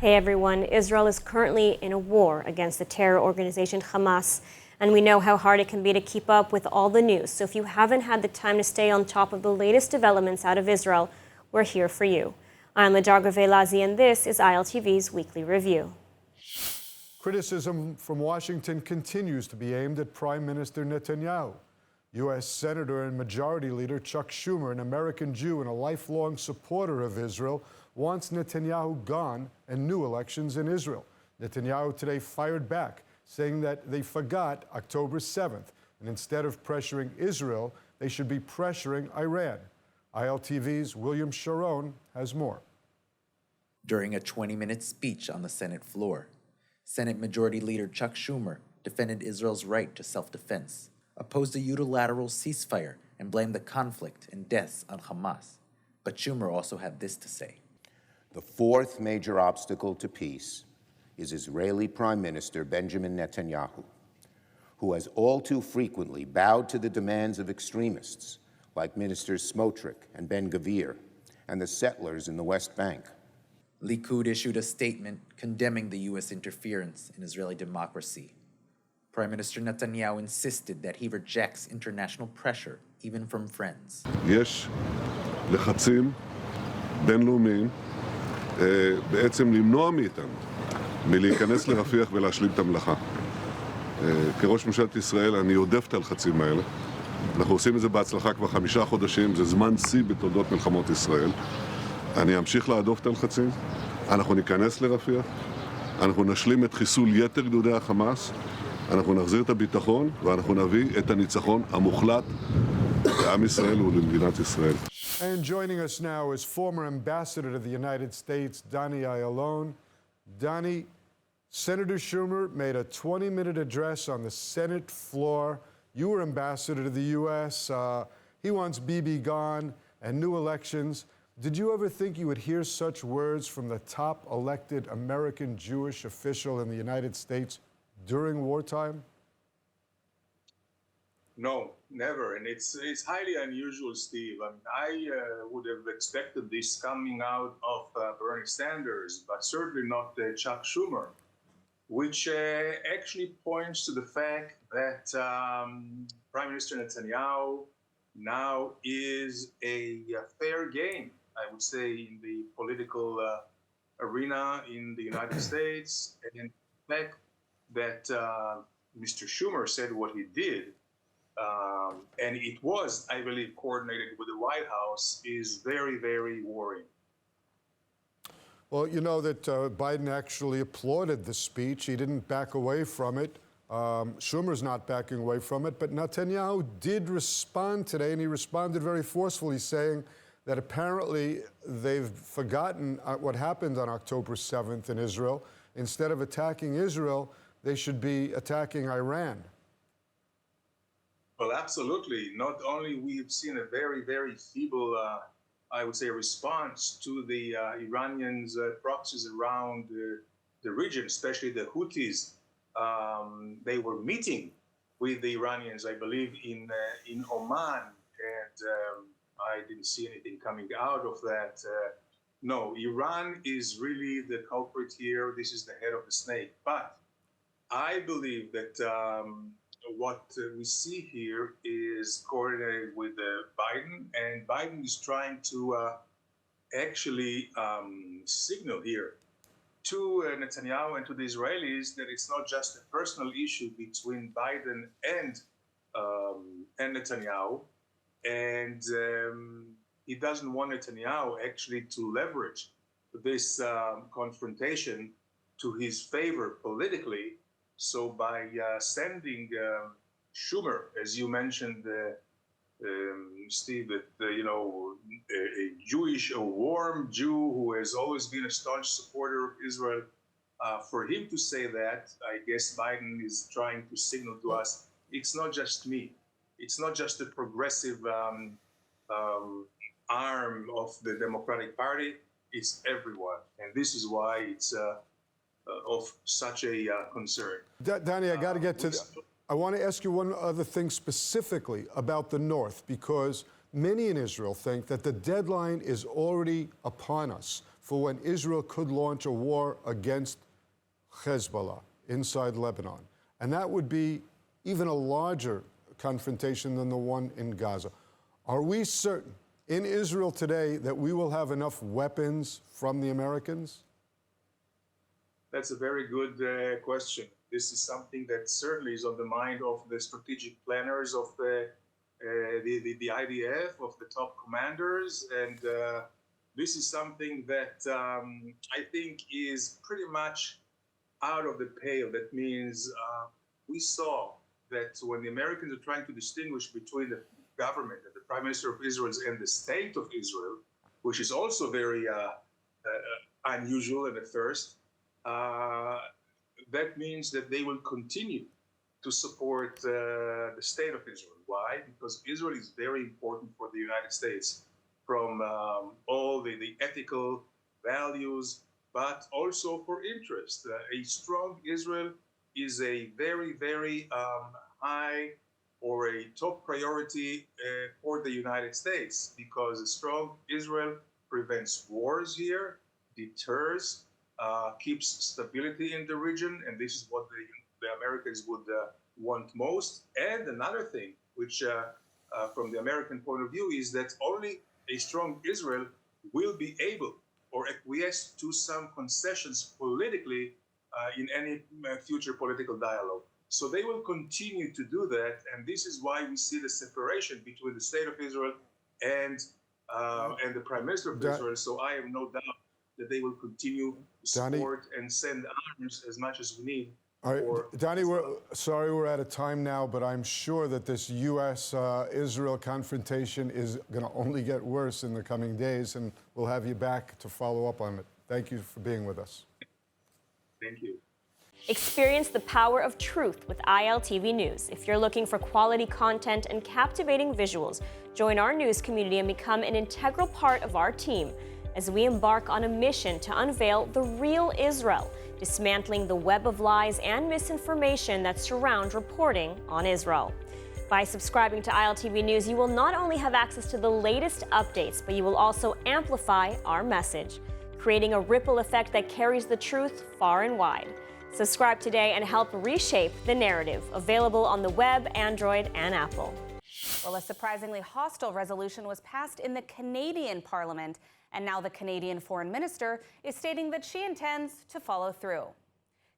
Hey everyone, Israel is currently in a war against the terror organization Hamas, and we know how hard it can be to keep up with all the news. So if you haven't had the time to stay on top of the latest developments out of Israel, we're here for you. I'm Ladar Gavelazi, and this is ILTV's Weekly Review. Criticism from Washington continues to be aimed at Prime Minister Netanyahu. U.S. Senator and Majority Leader Chuck Schumer, an American Jew and a lifelong supporter of Israel, wants Netanyahu gone and new elections in Israel. Netanyahu today fired back, saying that they forgot October 7th, and instead of pressuring Israel, they should be pressuring Iran. ILTV's William Sharon has more. During a 20-minute speech on the Senate floor, Senate Majority Leader Chuck Schumer defended Israel's right to self-defense, opposed a unilateral ceasefire, and blamed the conflict and deaths on Hamas. But Schumer also had this to say. The fourth major obstacle to peace is Israeli Prime Minister Benjamin Netanyahu, who has all too frequently bowed to the demands of extremists like Ministers Smotrich and Ben-Gvir and the settlers in the West Bank. Likud issued a statement condemning the U.S. interference in Israeli democracy. Prime Minister Netanyahu insisted that he rejects international pressure, even from friends. יש לחצים בינלאומיים בעצם למנוע מאיתנו מלהיכנס לרפיח ולהשלים את המלאכה. כראש ממשלת ישראל אני יודף את הלחצים האלה. אנחנו עושים את זה בהצלחה כבר 5 חודשים, זה זמן שיא בתולדות מלחמות ישראל. אני אמשיך להדוף את הלחצים, אנחנו ניכנס לרפיח, אנחנו נשלים את חיסול יתר גדודי החמאס, אנחנו נחזיר את הביטחון ואנחנו נביא את הניצחון המוחלט לעם ישראל ולמדינת ישראל. And joining us now is former ambassador to the United States, Danny Ayalon. Danny, Senator Schumer made a 20-minute address on the Senate floor. You were ambassador to the U.S. He wants Bibi gone and new elections. Did you ever think you would hear such words from the top elected American Jewish official in the United States during wartime? No, never. And it's highly unusual, Steve. I mean, I would have expected this coming out of Bernie Sanders, but certainly not Chuck Schumer, which actually points to the fact that Prime Minister Netanyahu now is a fair game, I would say, in the political arena in the United States. And the fact that Mr. Schumer said what he did, and it was, I believe, coordinated with the White House, is very, very worrying. Well, you know that Biden actually applauded the speech. He didn't back away from it. Schumer's not backing away from it. But Netanyahu did respond today, and he responded very forcefully, saying that apparently they've forgotten what happened on October 7th in Israel. Instead of attacking Israel, they should be attacking Iran. Well, absolutely. Not only we've seen a very, very feeble, I would say, response to the Iranians' proxies around the region, especially the Houthis. They were meeting with the Iranians, I believe, in Oman, and I didn't see anything coming out of that. No, Iran is really the culprit here. This is the head of the snake. But I believe that what we see here is coordinated with Biden, and Biden is trying to actually signal here to Netanyahu and to the Israelis that it's not just a personal issue between Biden and Netanyahu, and he doesn't want Netanyahu actually to leverage this confrontation to his favor politically. So by sending Schumer, as you mentioned, Steve, that a Jewish, a warm Jew who has always been a staunch supporter of Israel, for him to say that, I guess Biden is trying to signal to us, it's not just me, it's not just the progressive arm of the Democratic Party, it's everyone, and this is why it's of such a concern. Danny, I got to get to I want to ask you one other thing specifically about the North, because many in Israel think that the deadline is already upon us for when Israel could launch a war against Hezbollah inside Lebanon. And that would be even a larger confrontation than the one in Gaza. Are we certain in Israel today that we will have enough weapons from the Americans? That's a very good question. This is something that certainly is on the mind of the strategic planners of the IDF, of the top commanders, and this is something that I think is pretty much out of the pale. That means we saw that when the Americans are trying to distinguish between the government and the Prime Minister of Israel and the State of Israel, which is also very unusual and a first, that means that they will continue to support the State of Israel. Why? Because Israel is very important for the United States from all the ethical values, but also for interest. A strong Israel is a very, very high or a top priority for the United States, because a strong Israel prevents wars here, deters, keeps stability in the region, and this is what the Americans would want most. And another thing, which from the American point of view, is that only a strong Israel will be able or acquiesce to some concessions politically in any future political dialogue. So they will continue to do that, and this is why we see the separation between the State of Israel and the Prime Minister of Israel. So I have no doubt that they will continue to support and send arms as much as we need. All right, Donnie, we're out of time now, but I'm sure that this U.S.-Israel confrontation is going to only get worse in the coming days, and we'll have you back to follow up on it. Thank you for being with us. Thank you. Experience the power of truth with ILTV News. If you're looking for quality content and captivating visuals, join our news community and become an integral part of our team as we embark on a mission to unveil the real Israel, dismantling the web of lies and misinformation that surround reporting on Israel. By subscribing to ILTV News, you will not only have access to the latest updates, but you will also amplify our message, creating a ripple effect that carries the truth far and wide. Subscribe today and help reshape the narrative. Available on the web, Android, and Apple. Well, a surprisingly hostile resolution was passed in the Canadian Parliament, and now the Canadian Foreign Minister is stating that she intends to follow through.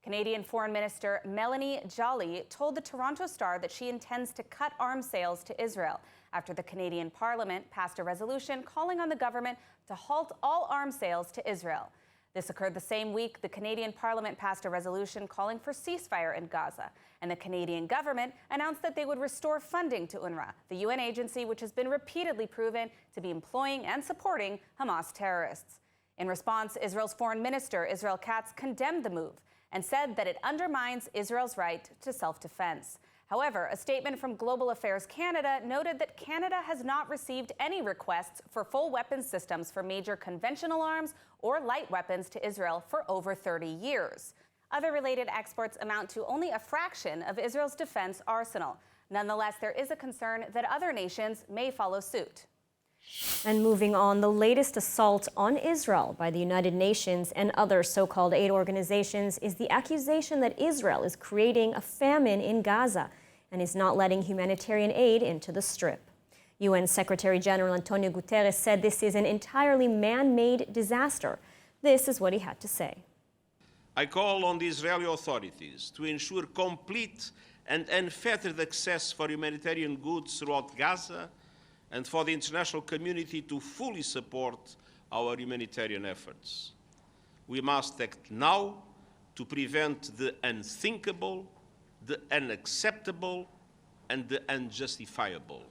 Canadian Foreign Minister Melanie Joly told the Toronto Star that she intends to cut arms sales to Israel after the Canadian Parliament passed a resolution calling on the government to halt all arms sales to Israel. This occurred the same week the Canadian Parliament passed a resolution calling for ceasefire in Gaza, and the Canadian government announced that they would restore funding to UNRWA, the UN agency which has been repeatedly proven to be employing and supporting Hamas terrorists. In response, Israel's Foreign Minister Israel Katz condemned the move and said that it undermines Israel's right to self-defense. However, a statement from Global Affairs Canada noted that Canada has not received any requests for full weapons systems for major conventional arms or light weapons to Israel for over 30 years. Other related exports amount to only a fraction of Israel's defense arsenal. Nonetheless, there is a concern that other nations may follow suit. And moving on, the latest assault on Israel by the United Nations and other so-called aid organizations is the accusation that Israel is creating a famine in Gaza and is not letting humanitarian aid into the Strip. UN Secretary General Antonio Guterres said this is an entirely man-made disaster. This is what he had to say. I call on the Israeli authorities to ensure complete and unfettered access for humanitarian goods throughout Gaza, and for the international community to fully support our humanitarian efforts. We must act now to prevent the unthinkable, the unacceptable, and the unjustifiable.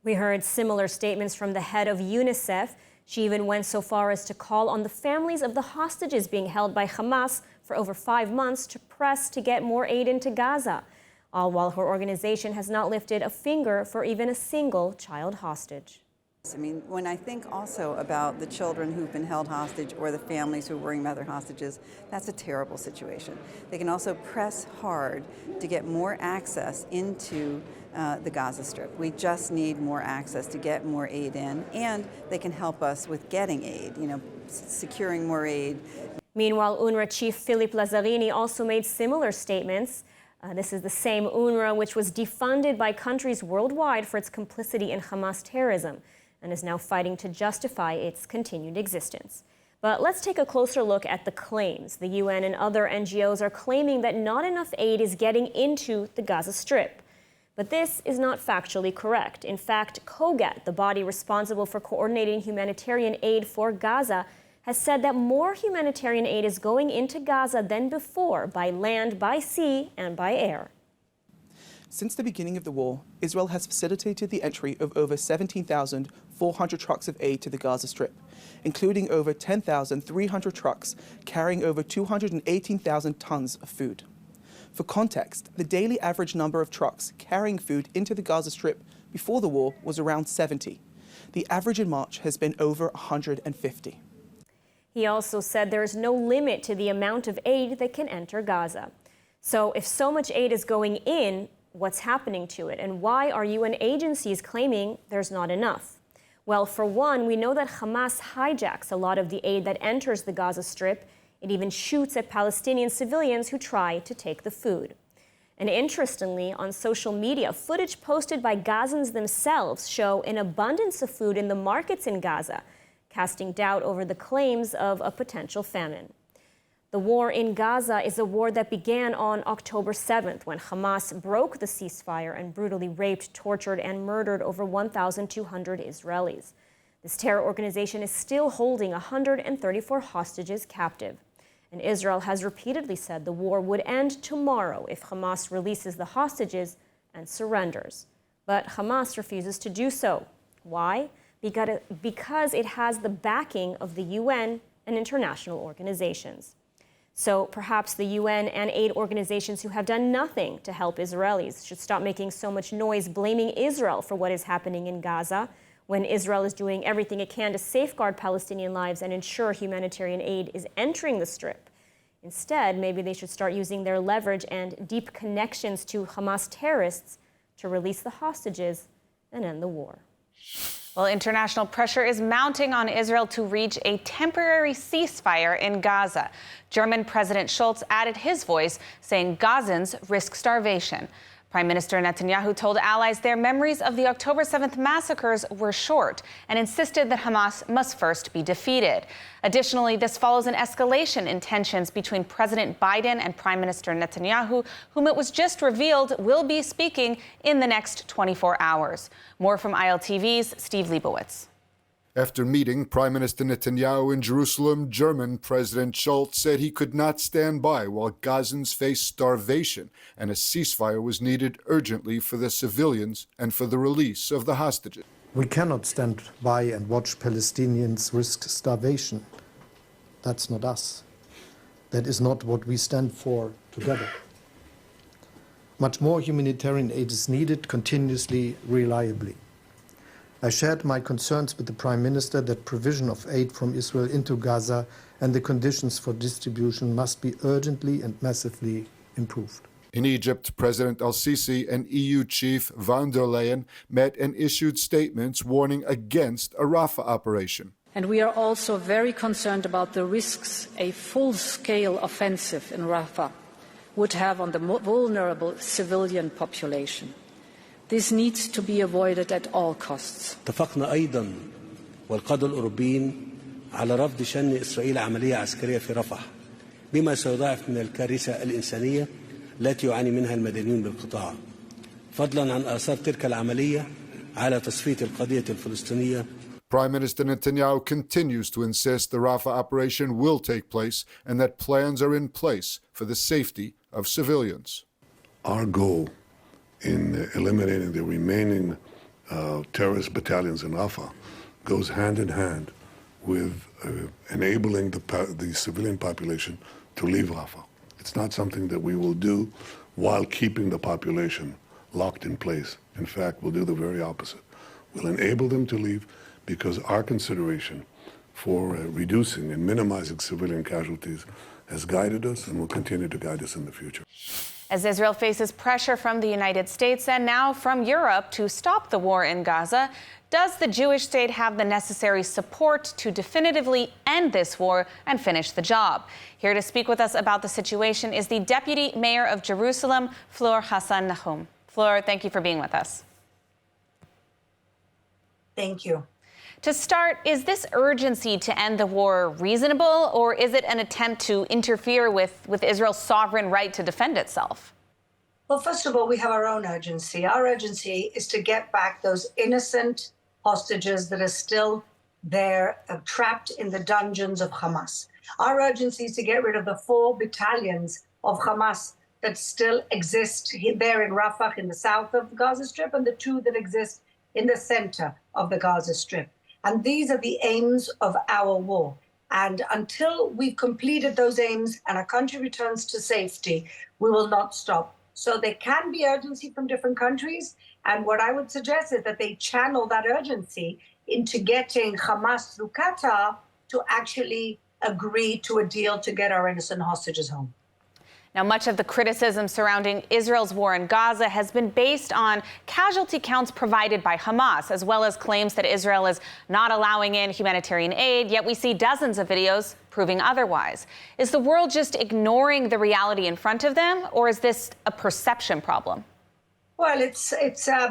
We heard similar statements from the head of UNICEF. She even went so far as to call on the families of the hostages being held by Hamas for over 5 months to press to get more aid into Gaza, all while her organization has not lifted a finger for even a single child hostage. I mean, when I think also about the children who've been held hostage or the families who are worrying about their hostages, that's a terrible situation. They can also press hard to get more access into the Gaza Strip. We just need more access to get more aid in, and they can help us with getting aid, securing more aid. Meanwhile, UNRWA chief Philippe Lazzarini also made similar statements. This is the same UNRWA which was defunded by countries worldwide for its complicity in Hamas terrorism and is now fighting to justify its continued existence. But let's take a closer look at the claims. The UN and other NGOs are claiming that not enough aid is getting into the Gaza Strip. But this is not factually correct. In fact, COGAT, the body responsible for coordinating humanitarian aid for Gaza, has said that more humanitarian aid is going into Gaza than before, by land, by sea, and by air. Since the beginning of the war, Israel has facilitated the entry of over 17,400 trucks of aid to the Gaza Strip, including over 10,300 trucks carrying over 218,000 tons of food. For context, the daily average number of trucks carrying food into the Gaza Strip before the war was around 70. The average in March has been over 150. He also said there is no limit to the amount of aid that can enter Gaza. So if so much aid is going in, what's happening to it? And why are UN agencies claiming there's not enough? Well, for one, we know that Hamas hijacks a lot of the aid that enters the Gaza Strip. It even shoots at Palestinian civilians who try to take the food. And interestingly, on social media, footage posted by Gazans themselves show an abundance of food in the markets in Gaza, casting doubt over the claims of a potential famine. The war in Gaza is a war that began on October 7th, when Hamas broke the ceasefire and brutally raped, tortured, and murdered over 1,200 Israelis. This terror organization is still holding 134 hostages captive. And Israel has repeatedly said the war would end tomorrow if Hamas releases the hostages and surrenders. But Hamas refuses to do so. Why? Because it has the backing of the UN and international organizations. So perhaps the UN and aid organizations who have done nothing to help Israelis should stop making so much noise blaming Israel for what is happening in Gaza, when Israel is doing everything it can to safeguard Palestinian lives and ensure humanitarian aid is entering the Strip. Instead, maybe they should start using their leverage and deep connections to Hamas terrorists to release the hostages and end the war. Well, international pressure is mounting on Israel to reach a temporary ceasefire in Gaza. German President Scholz added his voice, saying Gazans risk starvation. Prime Minister Netanyahu told allies their memories of the October 7th massacres were short and insisted that Hamas must first be defeated. Additionally, this follows an escalation in tensions between President Biden and Prime Minister Netanyahu, whom it was just revealed will be speaking in the next 24 hours. More from ILTV's Steve Leibowitz. After meeting Prime Minister Netanyahu in Jerusalem, German President Scholz said he could not stand by while Gazans faced starvation and a ceasefire was needed urgently for the civilians and for the release of the hostages. We cannot stand by and watch Palestinians risk starvation. That's not us. That is not what we stand for together. Much more humanitarian aid is needed continuously, reliably. I shared my concerns with the Prime Minister that provision of aid from Israel into Gaza and the conditions for distribution must be urgently and massively improved. In Egypt, President al-Sisi and EU chief von der Leyen met and issued statements warning against a Rafah operation. And we are also very concerned about the risks a full-scale offensive in Rafah would have on the vulnerable civilian population. This needs to be avoided at all costs. اتفقنا أيضا والقادة الأوروبيين على رفض شن إسرائيل عملية عسكرية في رفح بما سيضاعف من الكارثة الإنسانية التي يعاني منها المدنيون بالقطاع فضلا عن آثار تلك العملية على تصفية القضية الفلسطينية. Prime Minister Netanyahu continues to insist the Rafah operation will take place and that plans are in place for the safety of civilians. Our goal in eliminating the remaining terrorist battalions in Rafah goes hand in hand with enabling the civilian population to leave Rafah. It's not something that we will do while keeping the population locked in place. In fact, we'll do the very opposite. We'll enable them to leave because our consideration for reducing and minimizing civilian casualties has guided us and will continue to guide us in the future. As Israel faces pressure from the United States and now from Europe to stop the war in Gaza, does the Jewish state have the necessary support to definitively end this war and finish the job? Here to speak with us about the situation is the Deputy Mayor of Jerusalem, Fleur Hassan Nahum. Fleur, thank you for being with us. Thank you. To start, is this urgency to end the war reasonable, or is it an attempt to interfere with Israel's sovereign right to defend itself? Well, first of all, we have our own urgency. Our urgency is to get back those innocent hostages that are still there, trapped in the dungeons of Hamas. Our urgency is to get rid of the 4 battalions of Hamas that still exist there in Rafah in the south of the Gaza Strip, and the 2 that exist in the center of the Gaza Strip. And these are the aims of our war. And until we've completed those aims and our country returns to safety, we will not stop. So there can be urgency from different countries. And what I would suggest is that they channel that urgency into getting Hamas through Qatar to actually agree to a deal to get our innocent hostages home. Now, much of the criticism surrounding Israel's war in Gaza has been based on casualty counts provided by Hamas, as well as claims that Israel is not allowing in humanitarian aid, yet we see dozens of videos proving otherwise. Is the world just ignoring the reality in front of them, or is this a perception problem? Well, it's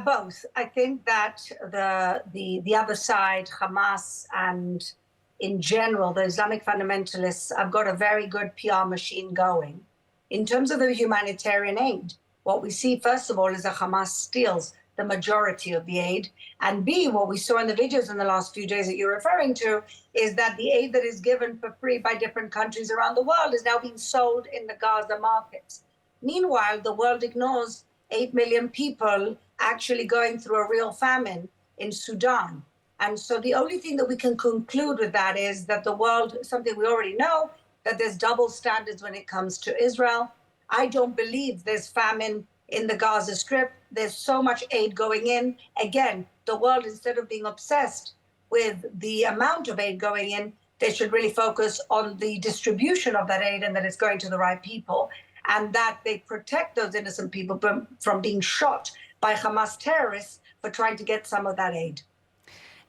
both. I think that the other side, Hamas, and in general, the Islamic fundamentalists have got a very good PR machine going. In terms of the humanitarian aid, what we see, first of all, is that Hamas steals the majority of the aid. And B, what we saw in the videos in the last few days that you're referring to, is that the aid that is given for free by different countries around the world is now being sold in the Gaza markets. Meanwhile, the world ignores 8 million people actually going through a real famine in Sudan. And so the only thing that we can conclude with that is that the world, something we already know, that there's double standards when it comes to Israel. I don't believe there's famine in the Gaza Strip. There's so much aid going in. Again, the world, instead of being obsessed with the amount of aid going in, they should really focus on the distribution of that aid and that it's going to the right people, and that they protect those innocent people from being shot by Hamas terrorists for trying to get some of that aid.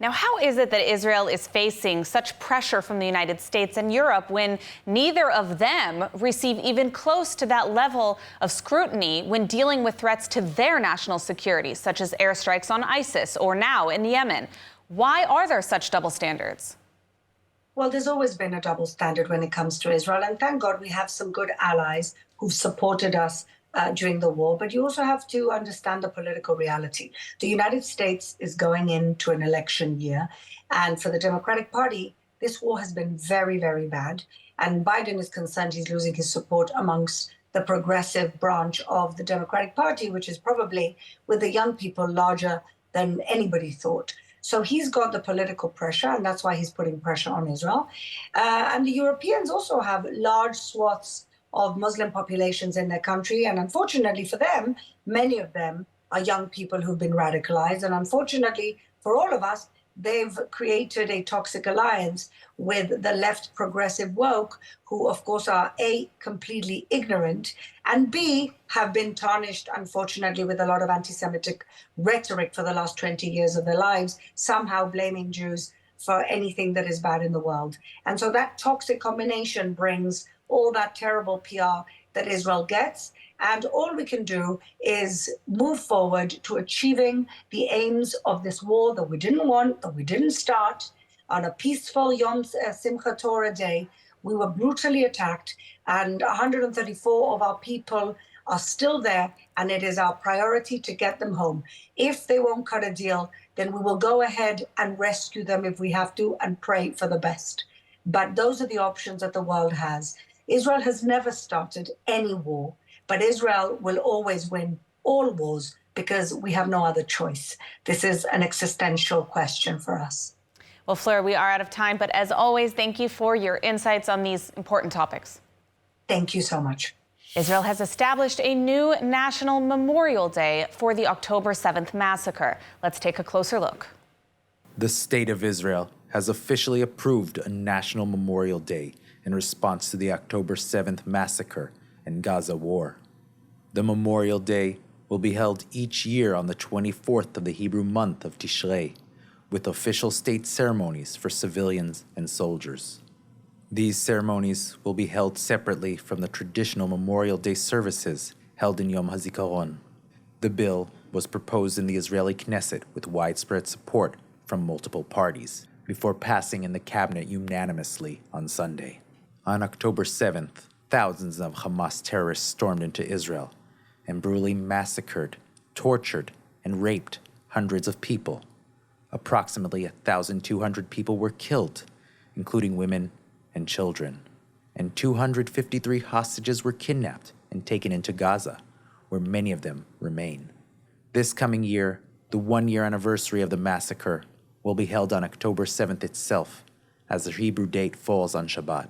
Now, how is it that Israel is facing such pressure from the United States and Europe when neither of them receive even close to that level of scrutiny when dealing with threats to their national security, such as airstrikes on ISIS or now in Yemen? Why are there such double standards? Well, there's always been a double standard when it comes to Israel. And thank God we have some good allies who've supported us during the war, but you also have to understand the political reality. The United States is going into an election year, and for the Democratic Party, this war has been very, very bad. And Biden is concerned he's losing his support amongst the progressive branch of the Democratic Party, which is probably, with the young people, larger than anybody thought. So he's got the political pressure, and that's why he's putting pressure on Israel. And the Europeans also have large swaths of Muslim populations in their country. And unfortunately for them, many of them are young people who've been radicalized. And unfortunately for all of us, they've created a toxic alliance with the left progressive woke, who of course are A, completely ignorant, and B, have been tarnished, unfortunately, with a lot of anti-Semitic rhetoric for the last 20 years of their lives, somehow blaming Jews for anything that is bad in the world. And so that toxic combination brings all that terrible PR that Israel gets. And all we can do is move forward to achieving the aims of this war that we didn't want, that we didn't start. On a peaceful Yom Simchat Torah day, we were brutally attacked, and 134 of our people are still there, and it is our priority to get them home. If they won't cut a deal, then we will go ahead and rescue them if we have to, and pray for the best. But those are the options that the world has. Israel has never started any war, but Israel will always win all wars because we have no other choice. This is an existential question for us. Well, Fleur, we are out of time, but as always, thank you for your insights on these important topics. Thank you so much. Israel has established a new national memorial day for the October 7th massacre. Let's take a closer look. The State of Israel has officially approved a National Memorial Day in response to the October 7th massacre and Gaza war. The Memorial Day will be held each year on the 24th of the Hebrew month of Tishrei, with official state ceremonies for civilians and soldiers. These ceremonies will be held separately from the traditional Memorial Day services held in Yom HaZikaron. The bill was proposed in the Israeli Knesset with widespread support from multiple parties, before passing in the cabinet unanimously on Sunday. On October 7th, thousands of Hamas terrorists stormed into Israel and brutally massacred, tortured, and raped hundreds of people. Approximately 1,200 people were killed, including women and children, and 253 hostages were kidnapped and taken into Gaza, where many of them remain. This coming year, the one-year anniversary of the massacre will be held on October 7th itself, as the Hebrew date falls on Shabbat.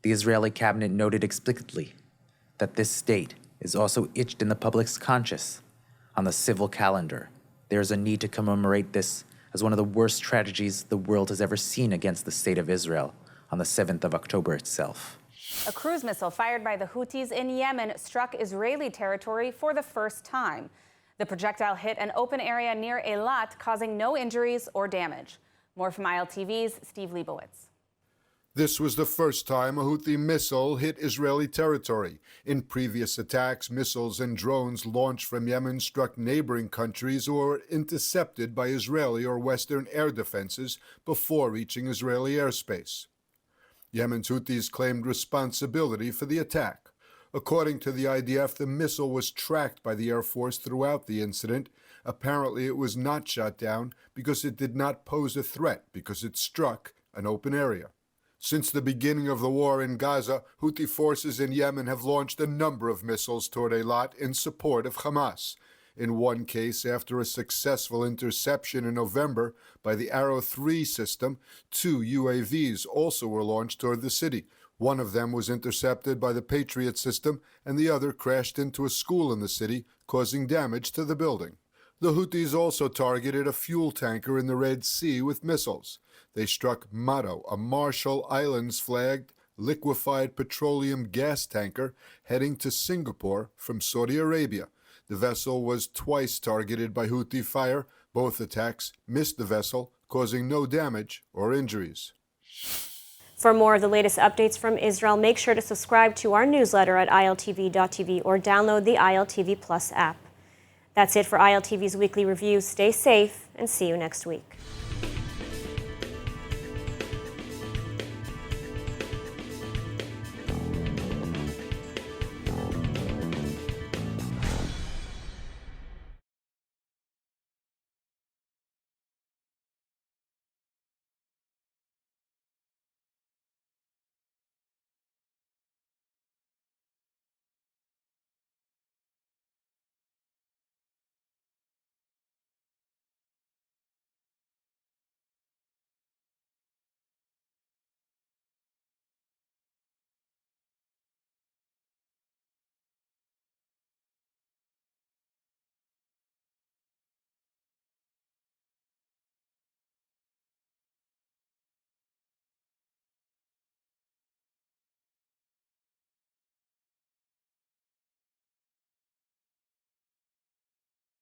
The Israeli cabinet noted explicitly that this date is also etched in the public's conscience. On the civil calendar, there is a need to commemorate this as one of the worst tragedies the world has ever seen against the State of Israel on the 7th of October itself. A cruise missile fired by the Houthis in Yemen struck Israeli territory for the first time. The projectile hit an open area near Eilat, causing no injuries or damage. More from ILTV's Steve Leibowitz. This was the first time a Houthi missile hit Israeli territory. In previous attacks, missiles and drones launched from Yemen struck neighboring countries or were intercepted by Israeli or Western air defenses before reaching Israeli airspace. Yemen's Houthis claimed responsibility for the attack. According to the IDF, the missile was tracked by the Air Force throughout the incident. Apparently, it was not shot down because it did not pose a threat because it struck an open area. Since the beginning of the war in Gaza, Houthi forces in Yemen have launched a number of missiles toward Eilat in support of Hamas. In one case, after a successful interception in November by the Arrow 3 system, 2 UAVs also were launched toward the city. One of them was intercepted by the Patriot system, and the other crashed into a school in the city, causing damage to the building. The Houthis also targeted a fuel tanker in the Red Sea with missiles. They struck Mado, a Marshall Islands-flagged liquefied petroleum gas tanker heading to Singapore from Saudi Arabia. The vessel was twice targeted by Houthi fire. Both attacks missed the vessel, causing no damage or injuries. For more of the latest updates from Israel, make sure to subscribe to our newsletter at iltv.tv or download the ILTV Plus app. That's it for ILTV's weekly review. Stay safe and see you next week.